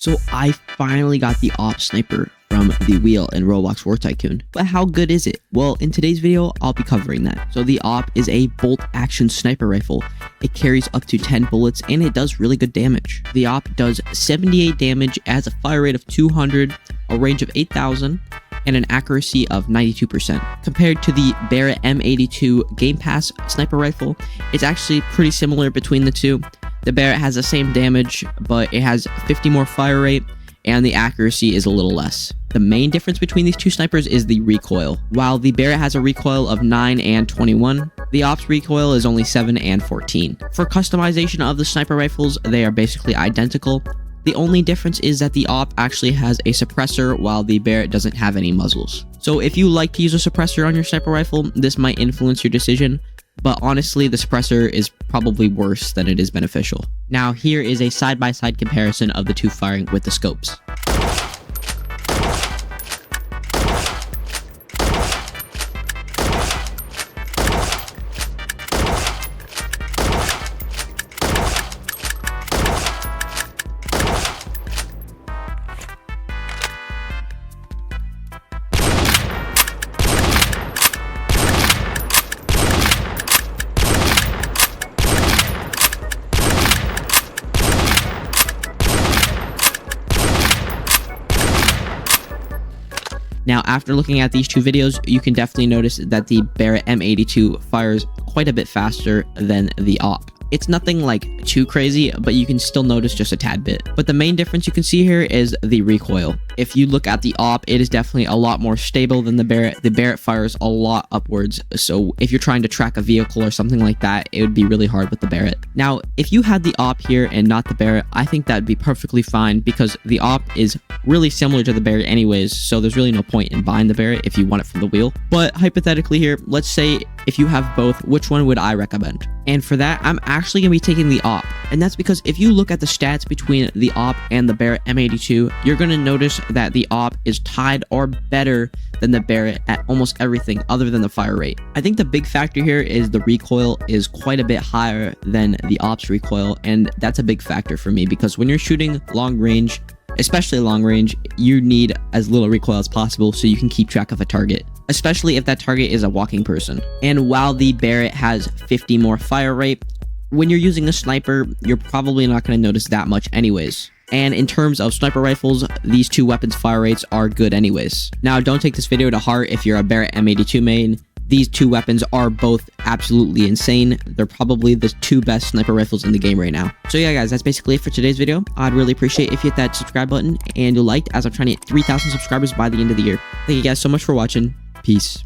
So I finally got the AWP sniper from the wheel in Roblox War Tycoon. But how good is it? Well, in today's video, I'll be covering that. So the AWP is a bolt action sniper rifle. It carries up to 10 bullets and it does really good damage. The AWP does 78 damage, has a fire rate of 200, a range of 8,000, and an accuracy of 92%. Compared to the Barrett M82 Game Pass sniper rifle, it's actually pretty similar between the two. The Barrett has the same damage, but it has 50 more fire rate, and the accuracy is a little less. The main difference between these two snipers is the recoil. While the Barrett has a recoil of 9 and 21, the AWP's recoil is only 7 and 14. For customization of the sniper rifles, they are basically identical. The only difference is that the AWP actually has a suppressor while the Barrett doesn't have any muzzles. So if you like to use a suppressor on your sniper rifle, this might influence your decision, but honestly, the suppressor is probably worse than it is beneficial. Now here is a side-by-side comparison of the two firing with the scopes. Now, after looking at these two videos, you can definitely notice that the Barrett M82 fires quite a bit faster than the AWP. It's nothing like too crazy, but you can still notice just a tad bit. But the main difference you can see here is the recoil. If you look at the AWP, it is definitely a lot more stable than the Barrett. The Barrett fires a lot upwards, so if you're trying to track a vehicle or something like that, it would be really hard with the Barrett. Now, if you had the AWP here and not the Barrett, I think that'd be perfectly fine because the AWP is really similar to the Barrett anyways, so there's really no point in buying the Barrett if you want it from the wheel. But hypothetically here, let's say if you have both, which one would I recommend? And for that, I'm actually going to be taking the AWP. And that's because if you look at the stats between the AWP and the Barrett M82, you're going to notice that the AWP is tied or better than the Barrett at almost everything other than the fire rate. I think the big factor here is the recoil is quite a bit higher than the AWP's recoil, and that's a big factor for me because when you're shooting long range, especially long range, you need as little recoil as possible so you can keep track of a target, especially if that target is a walking person. And while the Barrett has 50 more fire rate, when you're using a sniper, you're probably not going to notice that much anyways. And in terms of sniper rifles, these two weapons' fire rates are good anyways. Now, don't take this video to heart if you're a Barrett M82 main. These two weapons are both absolutely insane. They're probably the two best sniper rifles in the game right now. So yeah, guys, that's basically it for today's video. I'd really appreciate if you hit that subscribe button and you liked, as I'm trying to hit 3,000 subscribers by the end of the year. Thank you guys so much for watching. Peace.